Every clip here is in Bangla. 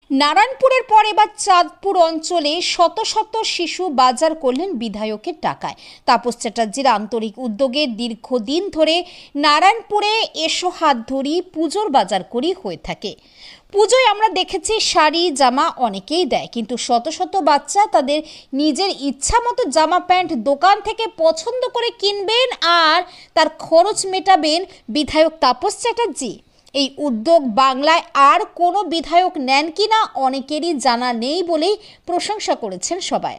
নারায়ণপুরের পর এবার চাঁদপুর অঞ্চলে শত শত শিশু বাজার করলেন বিধায়কের টাকায়। তাপস চ্যাটার্জির আন্তরিক উদ্যোগে দীর্ঘদিন ধরে নারায়ণপুরে এসো হাত ধরি পুজোর বাজার করি হয়ে থাকে। পুজোয় আমরা দেখেছি শাড়ি জামা অনেকেই দেয়, কিন্তু শত শত বাচ্চা তাদের নিজের ইচ্ছা মতো জামা প্যান্ট দোকান থেকে পছন্দ করে কিনবেন আর তার খরচ মেটাবেন বিধায়ক তাপস চ্যাটার্জি। এই উদ্যোগ বাংলায় আর কোনো বিধায়ক নেন কিনা অনেকেরই জানা নেই বলেই প্রশংসা করেছেন সবাই।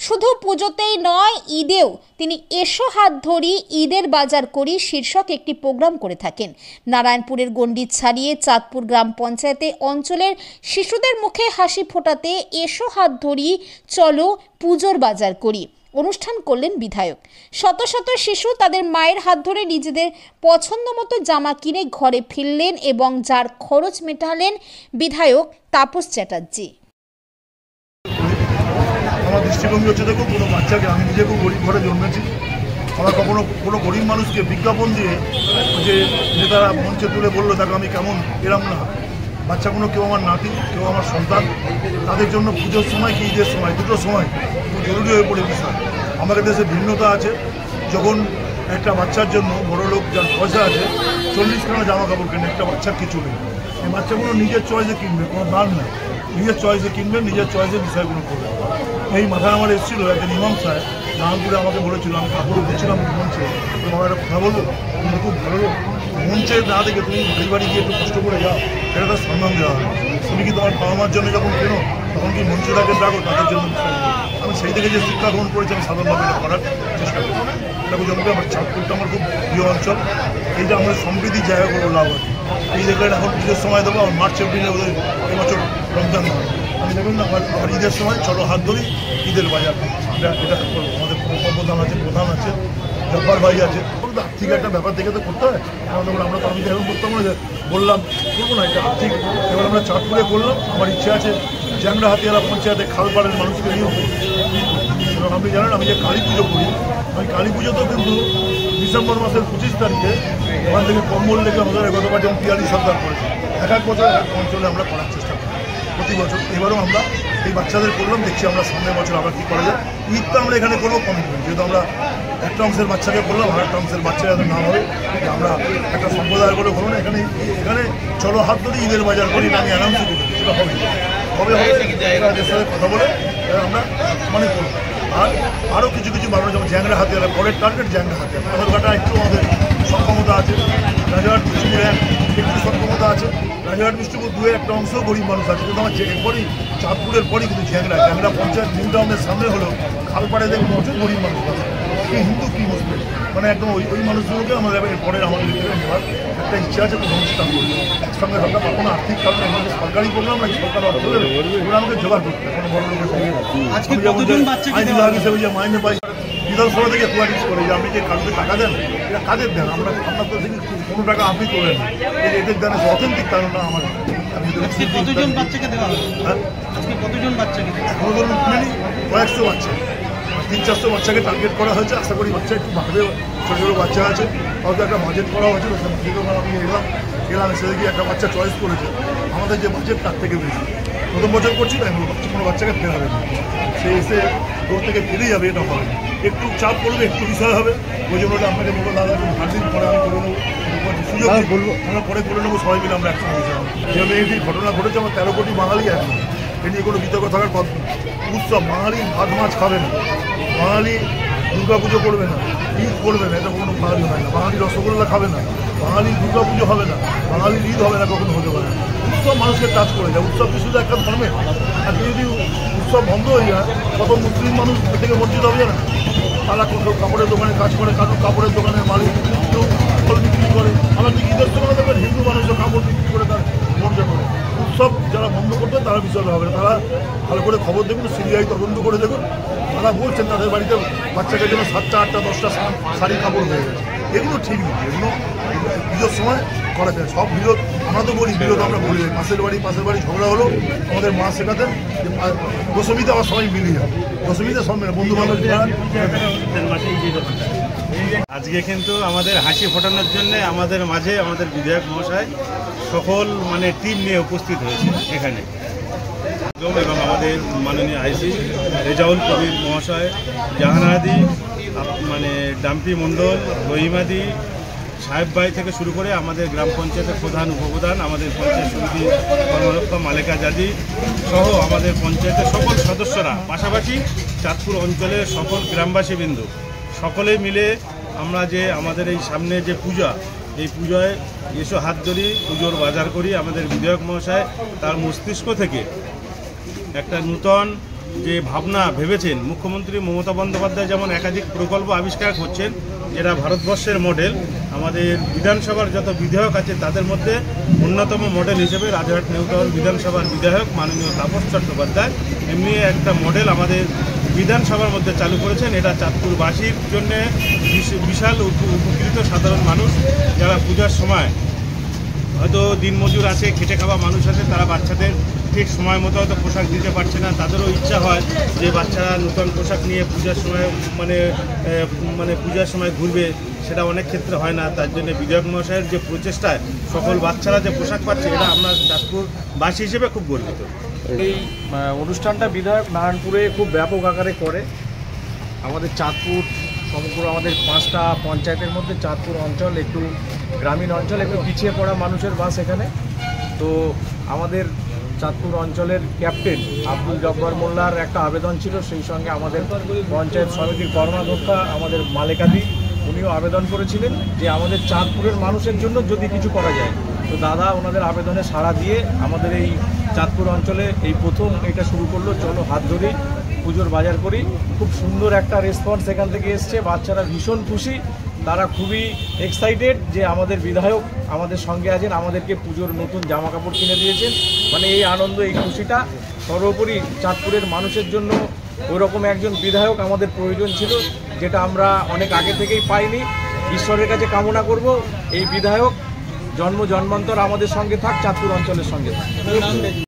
শুধু পুজোতেই নয়, ঈদেও তিনি এসো হাত ধরি ঈদের বাজার করি শীর্ষক একটি প্রোগ্রাম করে থাকেন। নারায়ণপুরের গণ্ডি ছাড়িয়ে চাঁদপুর গ্রাম পঞ্চায়েতে অঞ্চলের শিশুদের মুখে হাসি ফোটাতে এসো হাত ধরি চলো পুজোর বাজার করি অনুষ্ঠান করলেন বিধায়ক। শত শত শিশু তাদের মায়ের হাত ধরে নিজেদের পছন্দ মতো জামা কিনে ঘরে ফিরলেন এবং যার খরচ মেটালেন বিধায়ক তাপস চ্যাটার্জি। আমার দৃষ্টিভঙ্গি হচ্ছে, দেখো, কোনো বাচ্চাকে, আমি নিজে খুব গরিব ঘরে জন্মেছি, আমার কখনো কোনো গরিব মানুষকে বিজ্ঞাপন দিয়ে যে নেতারা মঞ্চে তুলে বললো দেখো আমি কেমন, এরম না। বাচ্চাগুলো কেউ আমার নাতি, কেউ আমার সন্তান, তাদের জন্য পুজোর সময় কি ঈদের সময় দুটো সময় খুব জরুরি হয়ে পড়ে বিষয়। আমাদের দেশে ভিন্নতা আছে, যখন একটা বাচ্চার জন্য বড় লোক যার পয়সা আছে 40 খানা জামা কাপড় কেনে, একটা বাচ্চার কিছু নেই। এই বাচ্চাগুলো নিজের চয়েসে কিনবে, কোনো দাম নেই, নিজের চয়েসে কিনবে, নিজের চয়েসে বিষয়গুলো করবে। এই মাথায় আমার এসেছিলো একজন ইমাম সাহেব নারায়ণপুরে, আমাকে বলেছিল, আমি কাপড় দিচ্ছিলাম মঞ্চে, বাবা একটা কথা বলবো, তুমি খুব ভালো মঞ্চে না দেখে তুমি বাড়ি বাড়ি গিয়ে একটু কষ্ট করে যাও, এটা তার সম্মান দেওয়া হয়। তুমি কি তোমার বাবা মার জন্য যখন কেনো তখন কি মঞ্চটাকে ডাকো তাদের জন্য। আমি সেই থেকে যে শিক্ষা গ্রহণ করেছি আমি সাধারণভাবে এটা করার চেষ্টা করি। দেখো, জমিতে আমার চাঁদপুরটা আমার খুব প্রিয় অঞ্চল, এইটা আমাদের সমৃদ্ধির জায়গাগুলো লাভ হয়। এই দেখলেন এখন পুজোর সময় দেবো, আর মার্চ এপ্রিলে ওদের এবছর রমজান হয়, আমি দেখুন না আবার ঈদের সময় চলো হাত ধরি ঈদের বাজার, এটা করবো। আমাদের উপপ্রধান আছে, প্রধান আছে, জব্বার ভাই আছে, আর্থিক একটা ব্যাপার দেখে তো করতে হয়। আমাদের আমরা তো আমি এখন করতাম না, বললাম করবো না, এটা আর্থিক। এবার আমরা চাঁদপুরে করলাম, আমার ইচ্ছে আছে জ্যাংরা হাতিয়ালা পঞ্চায়েতে খালপাড়ের মানুষকে নিয়েও করি। এবং আপনি জানেন আমি যে কালী পুজো করি, আমি কালী পুজোতেও কিন্তু ডিসেম্বর মাসের 25 তারিখে ওখান থেকে কম্বল লেগে আমাদের গতবার যেমন পিয়ালি সরকার করেছে, এক বছর এক অঞ্চলে আমরা করার চেষ্টা করি প্রতি বছর। এবারও আমরা এই বাচ্চাদের করলাম, দেখছি আমরা সামনের বছর আবার কী করা যায়। ঈদটা আমরা এখানে করবো কমিটমেন্ট, যেহেতু আমরা একটা অংশের বাচ্চাকে করলাম, আর একটা অংশের বাচ্চা যাতে না হবে, আমরা একটা সম্প্রদায় করে বলবো না, এখানে চলো হাত ধরে ঈদের বাজার করি, আমি অ্যানাউন্স করি, সেটা হবে হবে এদের সাথে কথা বলে আমরা মানে করবো। আর আরও কিছু কিছু মানুষ যেমন জ্যাংরা হাতিয়ালা, পরের টার্গেট জ্যাংরা হাতিয়ালা, কাটা একটু আমাদের সক্ষমতা আছে, রাজারহাট বিষ্ণুপুর একটু সক্ষমতা আছে, রাজারহাট বিষ্ণুপুর 2-এর একটা অংশ গরিব মানুষ আছে, কিন্তু আমার এরপরই চাঁদপুরের পরই কিন্তু জ্যাংরা পঞ্চায়েত নিউ টাউনের সামনে হলো খালপাড়ে দেখুন প্রচুর গরিব মানুষ আছে, কি হিন্দু কি মুসলিম, মানে একদম ওই মানুষগুলোকে আমাদের এরপরে আমাদের নেওয়ার একটা ইচ্ছা আছে, কোনো অনুষ্ঠান করবো একসঙ্গে। আমরা কোনো আর্থিক কারণে আমাদের সরকারি প্রোগ্রাম নাকি সরকার অর্থ দেবে, ওগুলো আমাকে জোগাড় করতে কোনো বড় লোকের সঙ্গে আইন বিভাগ হিসেবে যে মাইনে পাই বিধানসভা থেকে কোয়ারিজ করে যে আপনি যে কাউকে টাকা দেন, এটা কাদের দেন, আমরা আপনার তো দেখি কোনো টাকা আপনি তোলেন, এদের দেন অথেন্টিক কারণ না আমার। কতজন বাচ্চাকে দেওয়া হবে? কতজন বাচ্চাকে এখনো ধরুন কয়েকশো বাচ্চা, 300-400 বাচ্চাকে টার্গেট করা হয়েছে। আশা করি বাচ্চা একটু বাড়বে, ছোটো ছোটো বাচ্চা আছে, হয়তো একটা বাজেট করা হয়েছে, আমি এলাম এসে দেখি একটা বাচ্চা চয়েস করেছে, আমাদের যে বাজেট তার থেকে বেশি। প্রথম বছর করছি তাই কোনো বাচ্চাকে ফেরাবে না, সে এসে দূর থেকে ফিরে যাবে, এটা হবে না, একটু চাপ পড়বে, একটু বিষয় হবে, ওই জন্য আপনাকে বলবো দাদা 8 দিন পরে আমি করে নেবো, সুযোগ বলবো আমরা পরে করে নেবো, সবাই মিলে আমরা একসঙ্গে যাবো। যেভাবে এই ঘটনা ঘটেছে, আমার 13 কোটি বাঙালি এখন এ নিয়ে কোনো বিতর্ক থাকার কথা। উৎসব বাঙালি ভাত মাছ খাবে না, বাঙালি দুর্গা পুজো করবে না, ঈদ করবে না, এটা কোনো বাঙালি হয় না, বাঙালি রসগোল্লা খাবে না, বাঙালি দুর্গা পুজো হবে না, বাঙালির ঈদ হবে না, কখনো হতে পারে না। উৎসব মানুষকে টাচ করে যায়, উৎসব কি শুধু একটা ধর্মের? আর যদি উৎসব বন্ধ হয়ে যায়, কত মুসলিম মানুষ থেকে বঞ্চিত হবে না, তারা কত কাপড়ের দোকানে কাজ করে, কারণ কাপড়ের দোকানের মালিক কেউ ফল বিক্রি করে, আবার ঠিক ঈদের সময় দেখবেন হিন্দু মানুষও কাপড় বিক্রি করে তার মর্যাদা করে। উৎসব যারা বন্ধ করবে তারা বিষয় হবে না, তারা ভালো করে খবর দেখুন, সিবিআই তদন্ত করে দেখুন, তারা বলছেন তাদের বাড়িতে বাচ্চাদের জন্য 7টা 8টা 10টা শাড়ি কাপড় হয়ে গেছে, এগুলো ঠিক নেই, এগুলো পুজোর সময় করা যায়। সব বিরোধ আমরা তো বলি, বিরোধ আমরা বলি, পাশের বাড়ি ঝগড়া হলো, আমাদের মা শেখাতেন যে দশমীতে আবার সবাই মিলিয়ে যাবে, দশমীতে সব বন্ধু বান্ধব। আজকে কিন্তু আমাদের হাসি ফোটানোর জন্য আমাদের মাঝে আমাদের বিধায়ক মহাশয় সকল টিম নিয়ে উপস্থিত হয়েছে এখানে। এবং আমাদের মাননীয় আইসি রেজাউল কবির মহাশয়, জাহানাদি, মানে ডাম্পি মণ্ডল, রহিমাদি, সাহেব ভাই থেকে শুরু করে আমাদের গ্রাম পঞ্চায়েতের প্রধান উপপ্রধান, আমাদের পঞ্চায়েত সমিতি কর্মরত মালেকা জাদি সহ আমাদের পঞ্চায়েতের সকল সদস্যরা, পাশাপাশি চাঁদপুর অঞ্চলের সকল গ্রামবাসীবৃন্দ সকলে মিলে আমরা যে আমাদের এই সামনে যে পূজা, এই পূজায় এসো হাত ধরি, পুজোর বাজার করি। আমাদের বিধায়ক মহাশয় তার মস্তিষ্ক থেকে একটা নূতন যে ভাবনা ভেবেছেন, মুখ্যমন্ত্রী মমতা বন্দ্যোপাধ্যায় যেমন একাধিক প্রকল্প আবিষ্কার করছেন যেটা ভারতবর্ষের মডেল, আমাদের বিধানসভার যত বিধায়ক আছে তাদের মধ্যে অন্যতম মডেল হিসেবে রাজারহাট নিউটাউন বিধানসভার বিধায়ক মাননীয় তাপস চট্টোপাধ্যায় এমনি একটা মডেল আমাদের বিধানসভার মধ্যে চালু করেছেন। এটা চাঁদপুরবাসীর জন্য বিশাল উপকৃত। সাধারণ মানুষ যারা পূজার সময় হয়তো দিনমজুর আছে, খেটে খাওয়া মানুষ আছে, তারা বাচ্চাদের ঠিক সময় মতো হয়তো পোশাক দিতে পারছে না, তাদেরও ইচ্ছা হয় যে বাচ্চারা নতুন পোশাক নিয়ে পূজার সময় মানে পূজার সময় ঘুরবে, সেটা অনেক ক্ষেত্রে হয় না। তার জন্য বিধায়ক মহাশয়ের যে প্রচেষ্টায় সকল বাচ্চারা যে পোশাক পাচ্ছে, এটা আমরা চাঁদপুরবাসী হিসেবে খুব গর্বিত। এই অনুষ্ঠানটা বিধায়ক নারায়ণপুরে খুব ব্যাপক আকারে করে। আমাদের চাঁদপুর সমগ্র আমাদের 5টা পঞ্চায়েতের মধ্যে চাঁদপুর অঞ্চল একটু গ্রামীণ অঞ্চল, একটু পিছিয়ে পড়া মানুষের বাস এখানে। তো আমাদের চাঁদপুর অঞ্চলের ক্যাপ্টেন আব্দুল জব্বার মোল্লার একটা আবেদন ছিল, সেই সঙ্গে আমাদের পঞ্চায়েত সমিতির কর্মাধ্যক্ষা আমাদের মালেকাদি, উনিও আবেদন করেছিলেন যে আমাদের চাঁদপুরের মানুষের জন্য যদি কিছু করা যায়। তো দাদা ওনাদের আবেদনে সাড়া দিয়ে আমাদের এই চাঁদপুর অঞ্চলে এই প্রথম এটা শুরু করলো, চলো হাত ধরি পুজোর বাজার করি। খুব সুন্দর একটা রেসপন্স এখান থেকে এসছে, বাচ্চারা ভীষণ খুশি, তারা খুবই এক্সাইটেড যে আমাদের বিধায়ক আমাদের সঙ্গে আছেন, আমাদেরকে পুজোর নতুন জামা কাপড় কিনে দিয়েছেন। মানে এই আনন্দ, এই খুশিটা সর্বোপরি চাঁদপুরের মানুষের জন্য ওইরকম একজন বিধায়ক আমাদের প্রয়োজন ছিল, যেটা আমরা অনেক আগে থেকেই পাইনি। ঈশ্বরের কাছে কামনা করব এই বিধায়ক জন্মান্তর আমাদের সঙ্গে থাক, চাঁদপুর অঞ্চলের সঙ্গে থাক।